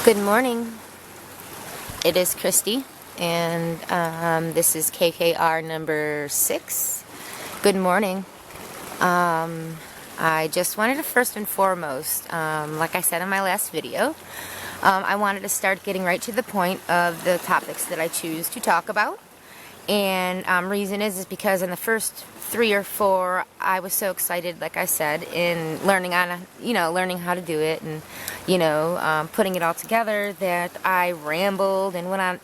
Good morning. It is Kristey, and this is KKR number 6. Good morning. I just wanted to first and foremost, like I said in my last video, I wanted to start getting right to the point of the topics that I choose to talk about. And reason is because in the first 3 or 4, I was so excited, like I said, in learning learning how to do it, and putting it all together, that I rambled and went on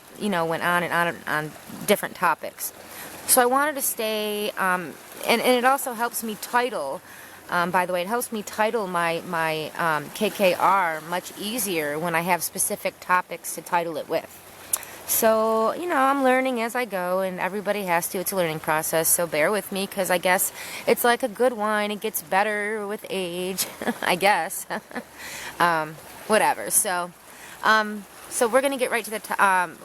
and on different topics. So I wanted to stay, and it also helps me title. By the way, it helps me title my KKR much easier when I have specific topics to title it with. So, I'm learning as I go, and everybody has to. It's a learning process, so bear with me, because I guess it's like a good wine. It gets better with age, I guess. Whatever. So we're going to get right to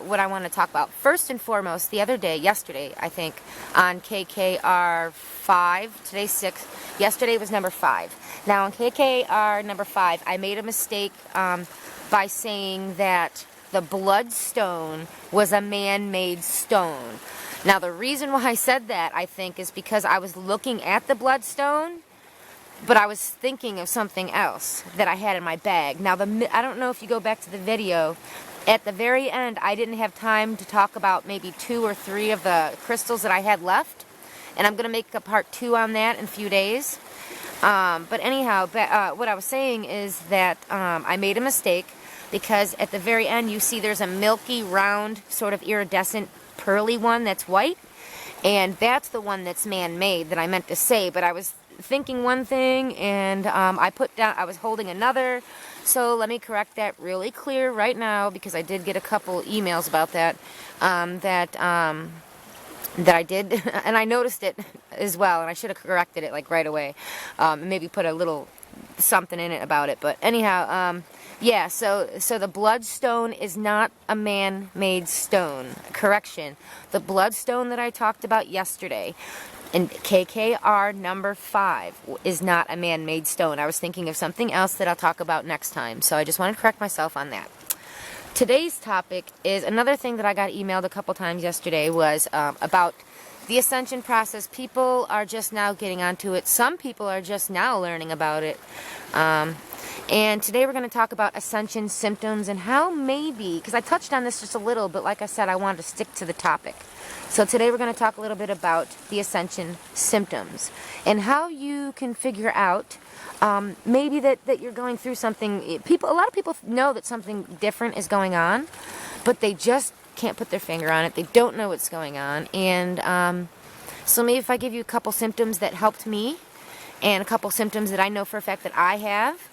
what I want to talk about. First and foremost, yesterday, I think, on KKR 5, today's 6, yesterday was number 5. Now, on KKR number 5, I made a mistake by saying that the bloodstone was a man-made stone. Now, the reason why I said that, I think, is because I was looking at the bloodstone, but I was thinking of something else that I had in my bag. Now, I don't know if you go back to the video. At the very end, I didn't have time to talk about maybe 2 or 3 of the crystals that I had left, and I'm going to make a part 2 on that in a few days. But anyhow, what I was saying is that I made a mistake, because at the very end you see there's a milky, round, sort of iridescent, pearly one that's white, and that's the one that's man-made that I meant to say. But I was thinking one thing, and I was holding another. So let me correct that really clear right now, because I did get a couple emails about that, that I did, and I noticed it as well, and I should have corrected it like right away, maybe put a little something in it about it. But anyhow, yeah, so the bloodstone is not a man-made stone. Correction. The bloodstone that I talked about yesterday in KKR number 5 is not a man-made stone. I was thinking of something else that I'll talk about next time, so I just wanted to correct myself on that. Today's topic is another thing that I got emailed a couple times yesterday, was about the Ascension process. People are just now getting onto it. Some people are just now learning about it. And today we're going to talk about Ascension symptoms and how maybe, because I touched on this just a little, but like I said, I wanted to stick to the topic. So today we're going to talk a little bit about the Ascension symptoms and how you can figure out maybe that you're going through something. A lot of people know that something different is going on, but they just can't put their finger on it. They don't know what's going on. And so maybe if I give you a couple symptoms that helped me, and a couple symptoms that I know for a fact that I have.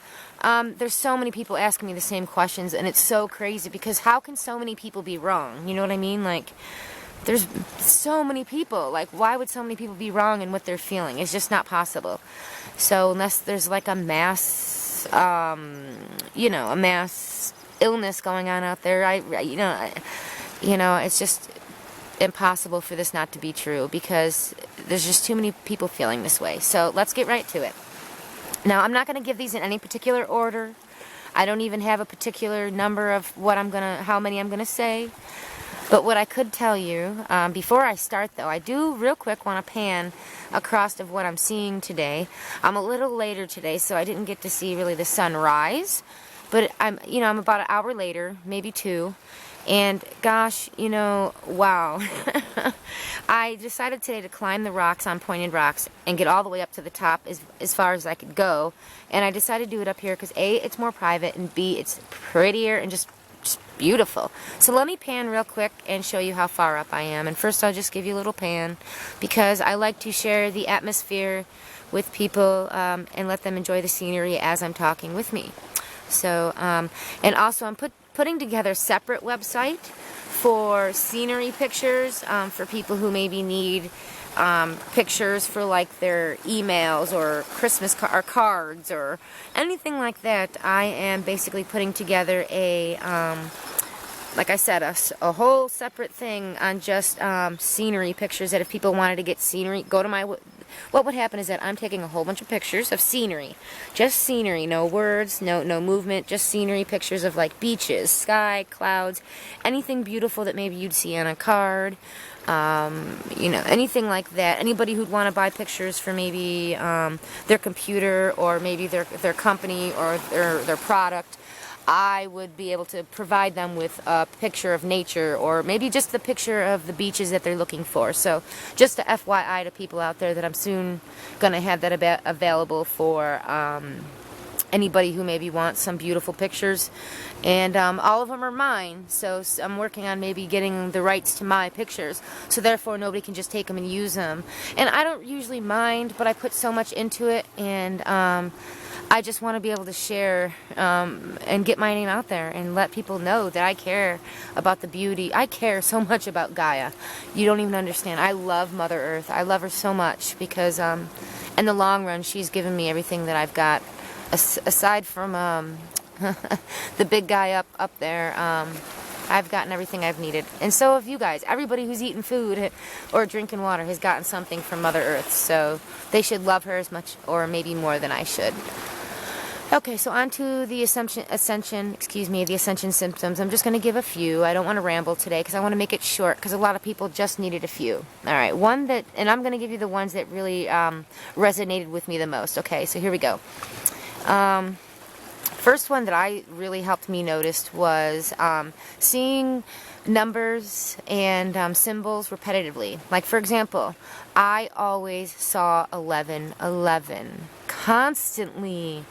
There's so many people asking me the same questions, and it's so crazy, because how can so many people be wrong? You know what I mean? Like, there's so many people. Like, why would so many people be wrong in what they're feeling? It's just not possible. So unless there's like a mass, a mass illness going on out there, it's just impossible for this not to be true, because there's just too many people feeling this way. So let's get right to it. Now, I'm not going to give these in any particular order. I don't even have a particular number of how many I'm going to say. But what I could tell you, before I start though, I do real quick want to pan across of what I'm seeing today. I'm a little later today, so I didn't get to see really the sun rise. But I'm about an hour later, maybe 2. And gosh, wow. I decided today to climb the rocks on Pointed Rocks and get all the way up to the top as far as I could go. And I decided to do it up here because A, it's more private, and B, it's prettier and just beautiful. So let me pan real quick and show you how far up I am. And first I'll just give you a little pan, because I like to share the atmosphere with people and let them enjoy the scenery as I'm talking with me. So, and also I'm putting together a separate website for scenery pictures, for people who maybe need pictures for like their emails or Christmas cards or anything like that. I am basically putting together like I said, a whole separate thing on just scenery pictures, that if people wanted to get scenery, go to my what would happen is that I'm taking a whole bunch of pictures of scenery. Just scenery, no words, no movement, just scenery, pictures of like beaches, sky, clouds, anything beautiful that maybe you'd see on a card. You know, anything like that. Anybody who'd want to buy pictures for maybe their computer or maybe their company or their product, I would be able to provide them with a picture of nature or maybe just the picture of the beaches that they're looking for. So just a FYI to people out there that I'm soon going to have that available for anybody who maybe wants some beautiful pictures. And all of them are mine, so I'm working on maybe getting the rights to my pictures, so therefore nobody can just take them and use them. And I don't usually mind, but I put so much into it, and I just want to be able to share and get my name out there and let people know that I care about the beauty. I care so much about Gaia. You don't even understand. I love Mother Earth. I love her so much because in the long run, she's given me everything that I've got. Aside from the big guy up there, I've gotten everything I've needed. And so have you guys. Everybody who's eating food or drinking water has gotten something from Mother Earth. So they should love her as much or maybe more than I should. Okay, so on to the Ascension symptoms. I'm just going to give a few. I don't want to ramble today because I want to make it short because a lot of people just needed a few. All right, and I'm going to give you the ones that really resonated with me the most. Okay, so here we go. First one that I really helped me notice was seeing numbers and symbols repetitively. Like, for example, I always saw 1111 constantly.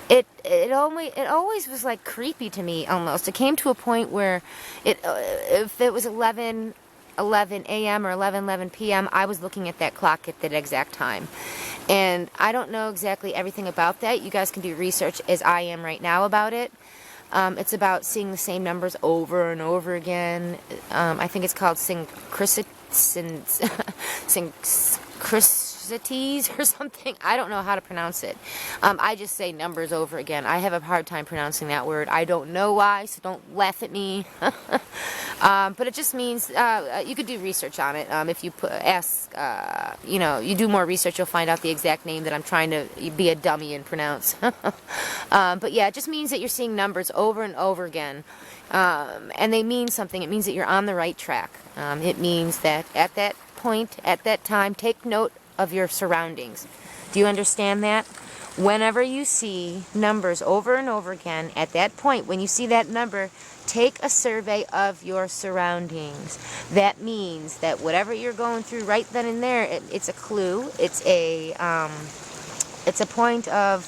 It always was like creepy to me almost. It came to a point where if it was 11 a.m. or 11 p.m., I was looking at that clock at that exact time. And I don't know exactly everything about that. You guys can do research as I am right now about it. It's about seeing the same numbers over and over again. I think it's called synchronicities or something. I don't know how to pronounce it. I just say numbers over again. I have a hard time pronouncing that word. I don't know why, so don't laugh at me. But it just means you could do research on it. If you you do more research, you'll find out the exact name that I'm trying to be a dummy and pronounce. But yeah, it just means that you're seeing numbers over and over again. And they mean something. It means that you're on the right track. It means that at that point, at that time, take note of your surroundings. Do you understand that? Whenever you see numbers over and over again, at that point, when you see that number, take a survey of your surroundings. That means that whatever you're going through right then and there, it's a clue. It's a point of,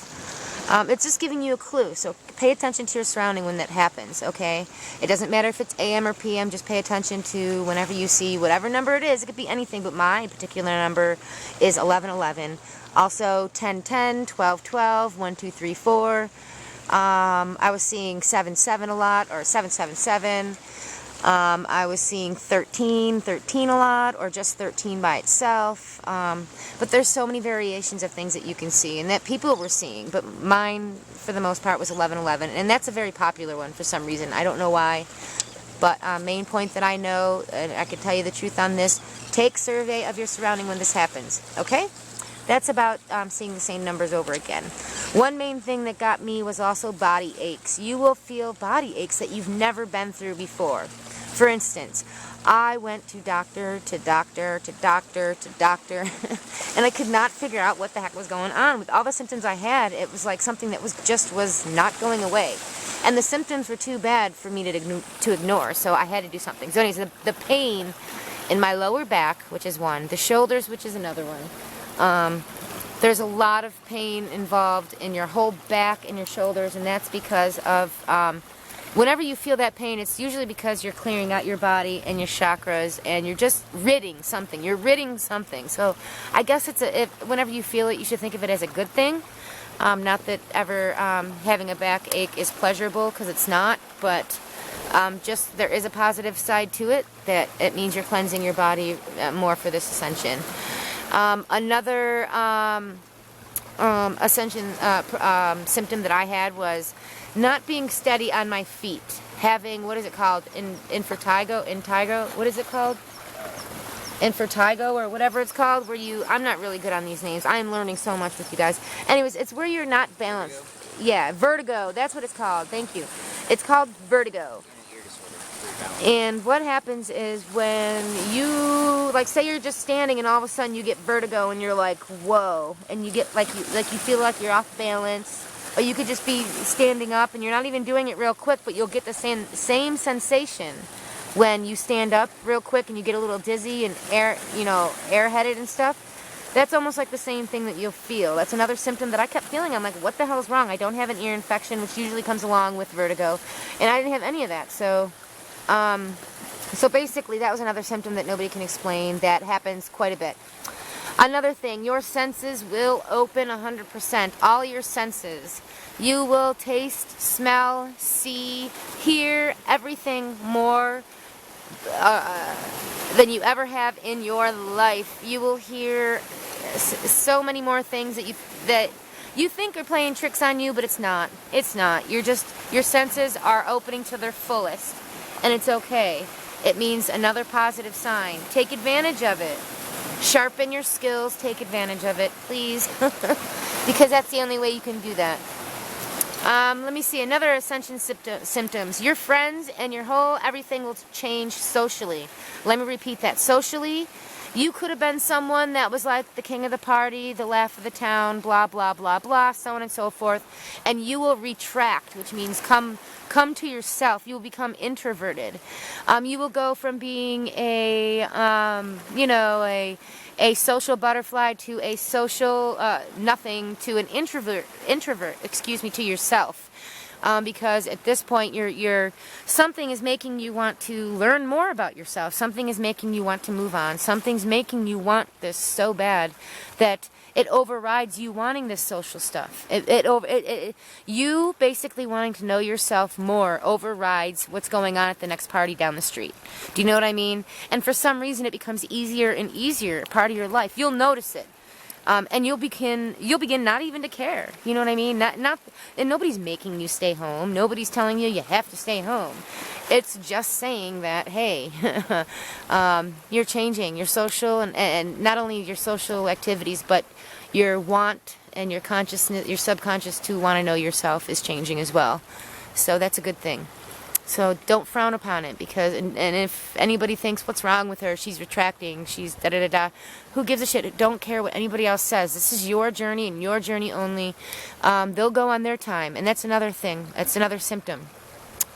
it's just giving you a clue. So pay attention to your surrounding when that happens, okay? It doesn't matter if it's AM or PM, just pay attention to whenever you see whatever number it is. It could be anything, but my particular number is 1111. Also 1010, 1212, 1234. I was seeing 77 a lot, or 777. I was seeing 13 a lot, or just 13 by itself. But there's so many variations of things that you can see and that people were seeing. But mine, for the most part, was 1111. And that's a very popular one for some reason. I don't know why. But main point that I know, and I can tell you the truth on this, take survey of your surrounding when this happens. Okay? That's about seeing the same numbers over again. One main thing that got me was also body aches. You will feel body aches that you've never been through before. For instance, I went to doctor, to doctor, to doctor, to doctor, and I could not figure out what the heck was going on. With all the symptoms I had, it was like something that was not going away. And the symptoms were too bad for me to ignore, so I had to do something. So anyways, the pain in my lower back, which is one, the shoulders, which is another one. There's a lot of pain involved in your whole back and your shoulders, and that's because of whenever you feel that pain, it's usually because you're clearing out your body and your chakras, and you're just ridding something. You're ridding something. So I guess whenever you feel it, you should think of it as a good thing. Not that ever having a backache is pleasurable, because it's not, but just there is a positive side to it, that it means you're cleansing your body more for this ascension. Another ascension symptom that I had was not being steady on my feet. Having, what is it called? Invertigo? What is it called? and vertigo or whatever it's called, where I'm not really good on these names. I am learning so much with you guys. Anyways, it's where you're not balanced. Yeah, vertigo. That's what it's called. Thank you. It's called vertigo. And what happens is when you, like, say you're just standing and all of a sudden you get vertigo and you're like, whoa, and you get like you feel like you're off balance, or you could just be standing up and you're not even doing it real quick, but you'll get the same sensation when you stand up real quick and you get a little dizzy and airheaded and stuff. That's almost like the same thing that you'll feel. That's another symptom that I kept feeling. I'm like, what the hell is wrong? I don't have an ear infection, which usually comes along with vertigo, and I didn't have any of that. So basically that was another symptom that nobody can explain that happens quite a bit. Another thing, your senses will open 100%. All your senses. You will taste, smell, see, hear everything more than you ever have in your life. You will hear so many more things that you think are playing tricks on you, but it's not. It's not. Your senses are opening to their fullest, and it's okay. It means another positive sign. Take advantage of it. Sharpen your skills. Take advantage of it, please, because that's the only way you can do that. Let me see, another Ascension symptoms. Your friends and your whole everything will change socially. Let me repeat that. Socially, you could have been someone that was like the king of the party, the laugh of the town, blah, blah, blah, blah, so on and so forth. And you will retract, which means come to yourself. You will become introverted. You will go from being a social butterfly to a social nothing to an introvert, to yourself. Because at this point something is making you want to learn more about yourself. Something is making you want to move on. Something's making you want this so bad that it overrides you wanting this social stuff. You basically wanting to know yourself more overrides what's going on at the next party down the street. Do you know what I mean? And for some reason it becomes easier and easier, part of your life. You'll notice it. And you'll begin not even to care. You know what I mean? And nobody's making you stay home. Nobody's telling you have to stay home. It's just saying that, hey, you're changing your social and not only your social activities, but your want and your consciousness, your subconscious to want to know yourself is changing as well. So that's a good thing. So don't frown upon it, because and if anybody thinks what's wrong with her, she's retracting, she's da-da-da-da, who gives a shit? Don't care what anybody else says. This is your journey and your journey only. They'll go on their time, and that's another thing. That's another symptom.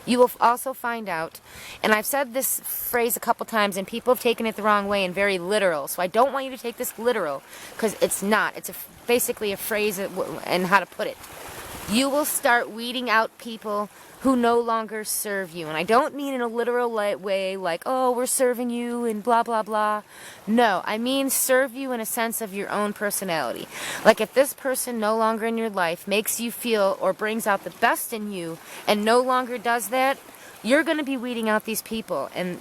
You will also find out, and I've said this phrase a couple times, and people have taken it the wrong way and very literal, so I don't want you to take this literal, because it's not. It's basically a phrase and how to put it. You will start weeding out people who no longer serve you. And I don't mean in a literal way like, oh, we're serving you and blah, blah, blah. No, I mean serve you in a sense of your own personality. Like if this person no longer in your life makes you feel or brings out the best in you and no longer does that, you're going to be weeding out these people, and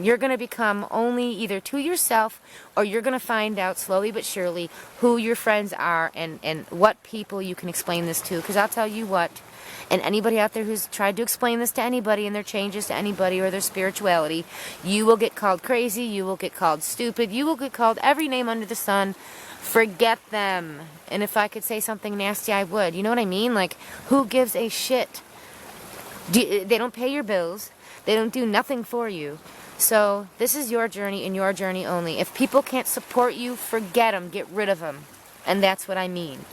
you're going to become only either to yourself, or you're going to find out slowly but surely who your friends are and what people you can explain this to. Because I'll tell you what, and anybody out there who's tried to explain this to anybody and their changes to anybody or their spirituality, you will get called crazy, you will get called stupid, you will get called every name under the sun. Forget them. And if I could say something nasty, I would. You know what I mean? Like, who gives a shit? They don't pay your bills. They don't do nothing for you. So this is your journey and your journey only. If people can't support you, forget them. Get rid of them. And that's what I mean.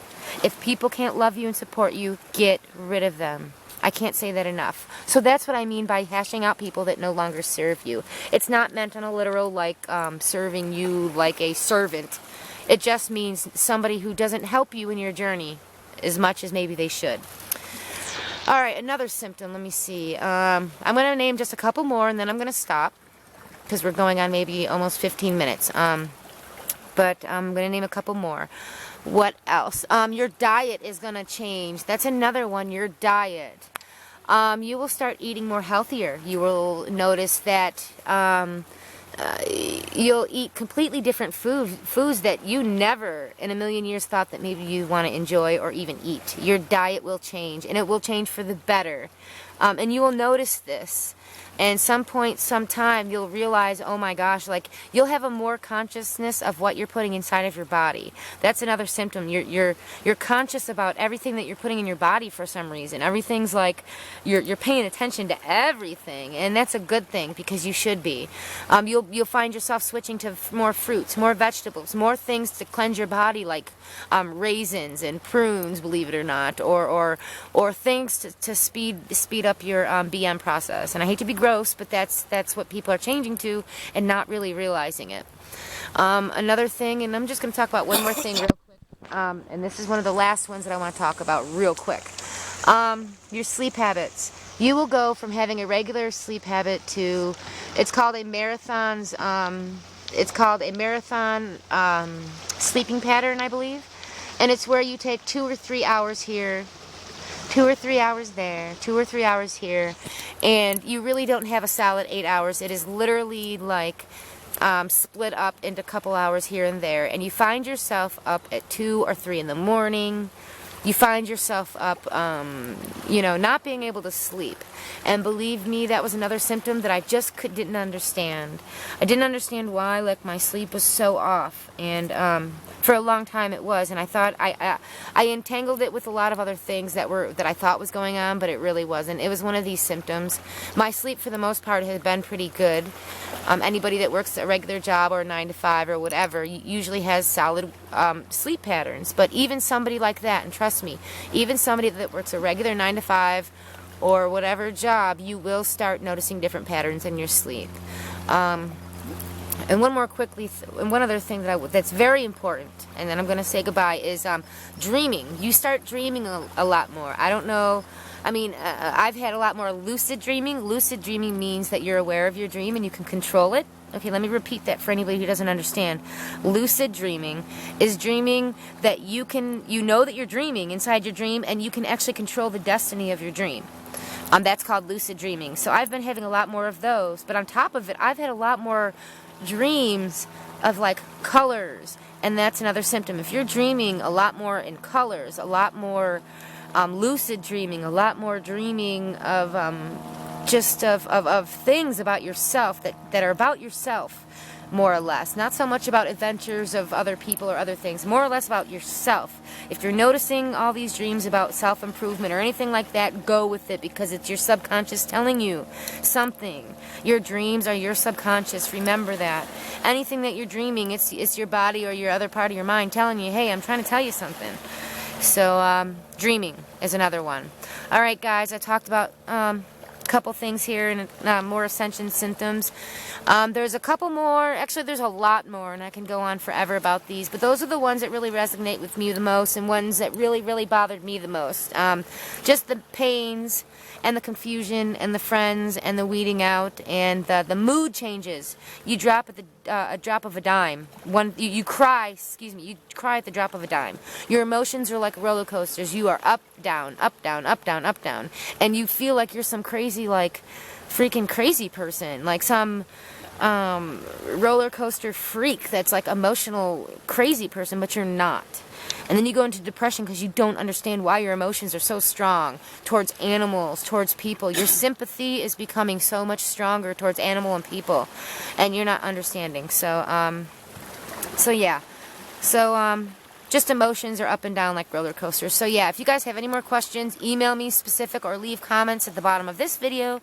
If people can't love you and support you, get rid of them. I can't say that enough. So that's what I mean by hashing out people that no longer serve you. It's not meant on a literal like serving you like a servant. It just means somebody who doesn't help you in your journey as much as maybe they should. Alright, another symptom, let me see. I'm going to name just a couple more and then I'm going to stop, because we're going on maybe almost 15 minutes. But I'm going to name a couple more. What else? Your diet is going to change. That's another one, your diet. You will start eating more healthier. You will notice that you'll eat completely different foods that you never in a million years thought that maybe you want to enjoy or even eat. Your diet will change, and it will change for the better. And you will notice this. And some point, sometime, you'll realize, oh my gosh, like, you'll have a more consciousness of what you're putting inside of your body. That's another symptom. You're conscious about everything that you're putting in your body for some reason. Everything's like, you're paying attention to everything, and that's a good thing, because you should be. You'll find yourself switching to more fruits, more vegetables, more things to cleanse your body, like raisins and prunes, believe it or not, or things to speed up your BM process. And I hate to be gross, but that's what people are changing to and not really realizing it. Another thing, and I'm just going to talk about one more thing real quick, and this is one of the last ones that I want to talk about real quick. Your sleep habits. You will go from having a regular sleep habit to, it's called a marathon sleeping pattern, I believe, and it's where you take 2 or 3 hours here, 2 or 3 hours there, 2 or 3 hours here, and you really don't have a solid 8 hours. It is literally like split up into a couple hours here and there, and you find yourself up at 2 or 3 in the morning. You find yourself up, you know, not being able to sleep. And believe me, that was another symptom that I just didn't understand. I didn't understand why, like, my sleep was so off. And for a long time it was. And I thought, I entangled it with a lot of other things that I thought was going on, but it really wasn't. It was one of these symptoms. My sleep, for the most part, has been pretty good. Anybody that works a regular job or a 9 to 5 or whatever usually has solid sleep patterns. But even somebody like that, and trust me, even somebody that works a regular 9 to 5 or whatever job, you will start noticing different patterns in your sleep. And one other thing that's very important, and then I'm going to say goodbye, is dreaming. You start dreaming a lot more. I don't know. I mean, I've had a lot more lucid dreaming. Lucid dreaming means that you're aware of your dream and you can control it. Okay, let me repeat that for anybody who doesn't understand. Lucid dreaming is dreaming that you know that you're dreaming inside your dream, and you can actually control the destiny of your dream. That's called lucid dreaming. So I've been having a lot more of those, but on top of it, I've had a lot more dreams of like colors, and that's another symptom. If you're dreaming a lot more in colors, a lot more lucid dreaming, a lot more dreaming of just of things about yourself that are about yourself, more or less. Not so much about adventures of other people or other things, more or less about yourself. If you're noticing all these dreams about self-improvement or anything like that, go with it, because it's your subconscious telling you something. Your dreams are your subconscious. Remember that. Anything that you're dreaming, it's your body or your other part of your mind telling you, hey, I'm trying to tell you something. So dreaming is another one. All right, guys, I talked about couple things here and more ascension symptoms. There's a couple more, actually there's a lot more, and I can go on forever about these, but those are the ones that really resonate with me the most, and ones that really bothered me the most. Just the pains and the confusion and the friends and the weeding out and the mood changes. You drop at a drop of a dime. You cry, you cry at the drop of a dime. Your emotions are like roller coasters. You are up, down, up, down, up, down, up, down. And you feel like you're some crazy, like, freaking crazy person. Like some roller coaster freak that's like emotional crazy person, but you're not. And then you go into depression because you don't understand why your emotions are so strong towards animals, towards people. Your sympathy is becoming so much stronger towards animal and people, and you're not understanding. So yeah. So just emotions are up and down like roller coasters. So yeah, if you guys have any more questions, email me specific or leave comments at the bottom of this video,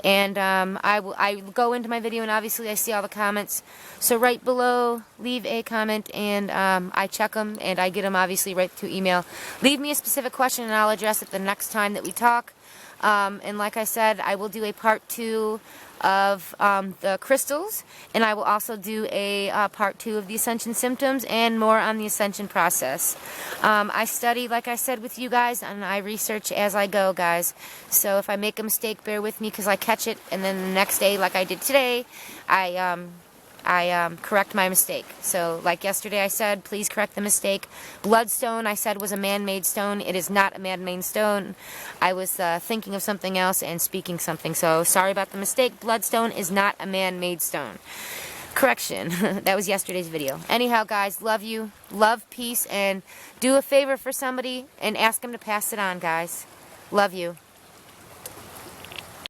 and I will go into my video, and obviously I see all the comments. So right below, leave a comment, and I check them, and I get them obviously right through email. Leave me a specific question, and I'll address it the next time that we talk. And like I said, I will do a part 2 of the crystals, and I will also do a part 2 of the ascension symptoms and more on the ascension process. I study, like I said, with you guys, and I research as I go, guys. So if I make a mistake, bear with me, because I catch it, and then the next day, like I did today, I correct my mistake. So like yesterday I said, please correct the mistake. Bloodstone, I said, was a man-made stone. It is not a man-made stone. I was thinking of something else and speaking something. So sorry about the mistake. Bloodstone is not a man-made stone. Correction. That was yesterday's video. Anyhow, guys, love you. Love, peace, and do a favor for somebody and ask them to pass it on, guys. Love you.